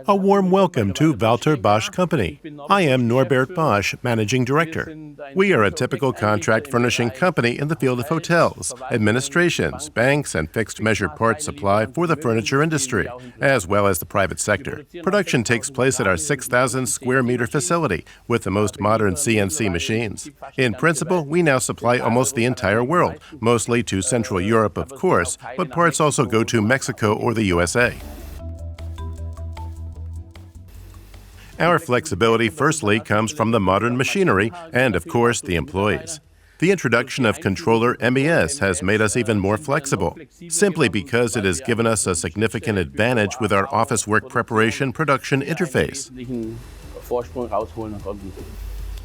A warm welcome to Walter Bosch Company. I am Norbert Bosch, Managing Director. We are a typical contract furnishing company in the field of hotels, administrations, banks, and fixed-measure parts supply for the furniture industry, as well as the private sector. Production takes place at our 6,000-square-meter facility with the most modern CNC machines. In principle, we now supply almost the entire world, mostly to Central Europe, of course, but parts also go to Mexico or the USA. Our flexibility firstly comes from the modern machinery and, of course, the employees. The introduction of ControllerMES has made us even more flexible, simply because it has given us a significant advantage with our office work preparation production interface.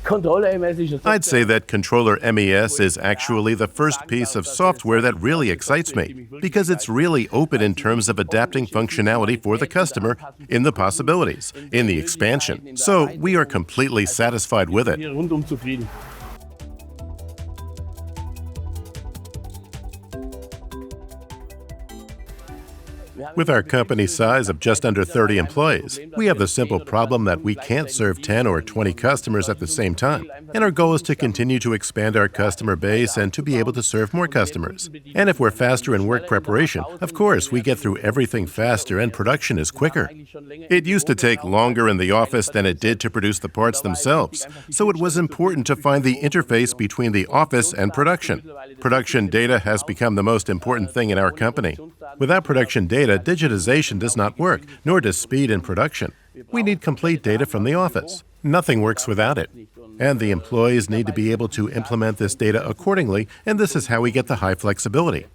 I'd say that ControllerMES is actually the first piece of software that really excites me, because it's really open in terms of adapting functionality for the customer, in the possibilities, in the expansion. So we are completely satisfied with it. With our company size of just under 30 employees, we have the simple problem that we can't serve 10 or 20 customers at the same time. And our goal is to continue to expand our customer base and to be able to serve more customers. And if we're faster in work preparation, of course, we get through everything faster and production is quicker. It used to take longer in the office than it did to produce the parts themselves, so it was important to find the interface between the office and production. Production data has become the most important thing in our company. Without production data, digitization does not work, nor does speed in production. We need complete data from the office. Nothing works without it. And the employees need to be able to implement this data accordingly, and this is how we get the high flexibility.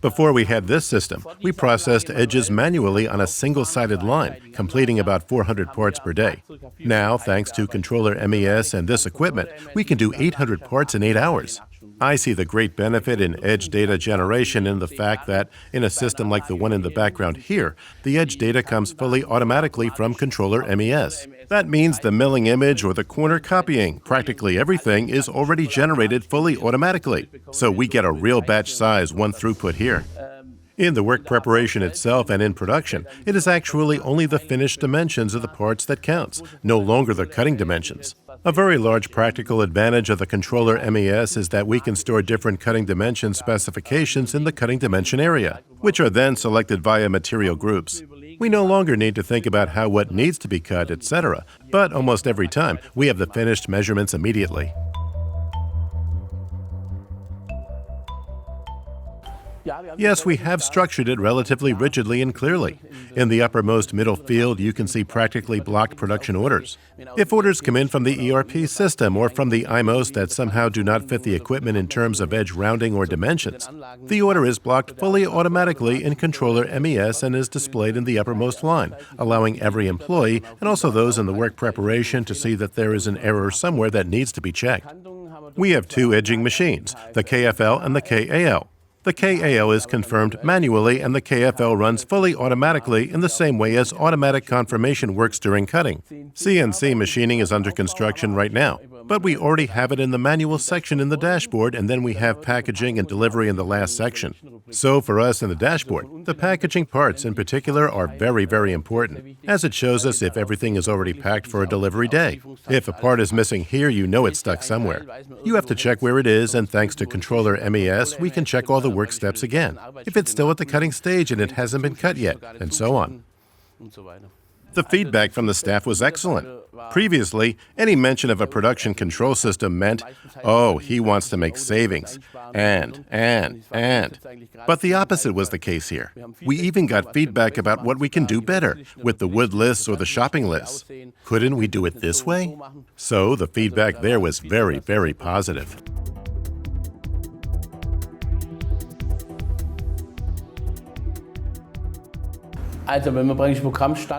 Before we had this system, we processed edges manually on a single-sided line, completing about 400 parts per day. Now, thanks to ControllerMES and this equipment, we can do 800 parts in 8 hours. I see the great benefit in edge data generation in the fact that, in a system like the one in the background here, the edge data comes fully automatically from ControllerMES. That means the milling image or the corner copying, practically everything, is already generated fully automatically. So we get a real batch size, one throughput here. In the work preparation itself and in production, it is actually only the finished dimensions of the parts that counts, no longer the cutting dimensions. A very large practical advantage of the ControllerMES is that we can store different cutting dimension specifications in the cutting dimension area, which are then selected via material groups. We no longer need to think about how what needs to be cut, etc., but almost every time, we have the finished measurements immediately. Yes, we have structured it relatively rigidly and clearly. In the uppermost middle field, you can see practically blocked production orders. If orders come in from the ERP system or from the IMOs that somehow do not fit the equipment in terms of edge rounding or dimensions, the order is blocked fully automatically in ControllerMES and is displayed in the uppermost line, allowing every employee and also those in the work preparation to see that there is an error somewhere that needs to be checked. We have two edging machines, the KFL and the KAL. The KAL is confirmed manually and the KFL runs fully automatically in the same way as automatic confirmation works during cutting. CNC machining is under construction right now, but we already have it in the manual section in the dashboard, and then we have packaging and delivery in the last section. So for us in the dashboard, the packaging parts in particular are very, very important, as it shows us if everything is already packed for a delivery day. If a part is missing here, you know it's stuck somewhere. You have to check where it is, and thanks to ControllerMES, we can check all the work steps again, if it's still at the cutting stage and it hasn't been cut yet, and so on. The feedback from the staff was excellent. Previously, any mention of a production control system meant, oh, he wants to make savings, and. But the opposite was the case here. We even got feedback about what we can do better with the wood lists or the shopping lists. Couldn't we do it this way? So the feedback there was very, very positive.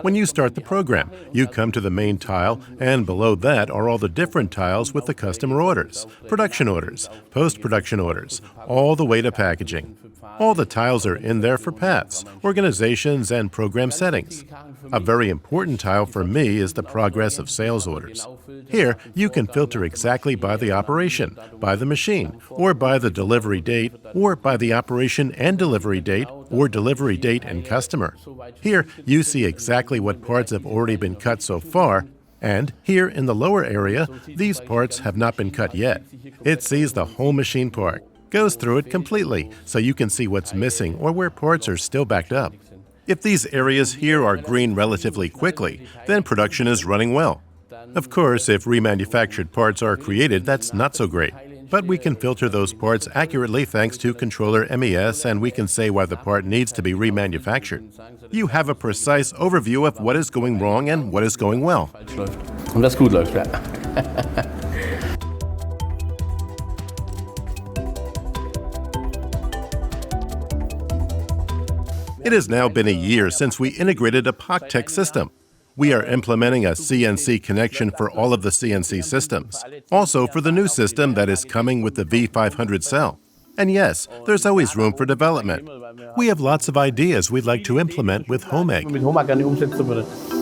When you start the program, you come to the main tile, and below that are all the different tiles with the customer orders, production orders, post-production orders, all the way to packaging. All the tiles are in there for paths, organizations, and program settings. A very important tile for me is the progress of sales orders. Here, you can filter exactly by the operation, by the machine, or by the delivery date, or by the operation and delivery date, or delivery date and customer. Here, you see exactly what parts have already been cut so far, and here in the lower area, these parts have not been cut yet. It sees the whole machine part, goes through it completely, so you can see what's missing or where parts are still backed up. If these areas here are green relatively quickly, then production is running well. Of course, if remanufactured parts are created, that's not so great. But we can filter those parts accurately thanks to ControllerMES, and we can say why the part needs to be remanufactured. You have a precise overview of what is going wrong and what is going well. Und das gut läuft, ja. It has now been a year since we integrated a POCTEC system. We are implementing a CNC connection for all of the CNC systems, also for the new system that is coming with the V500 cell. And yes, there's always room for development. We have lots of ideas we'd like to implement with HOMAG. Mit HOMAG gerne umsetzen würde.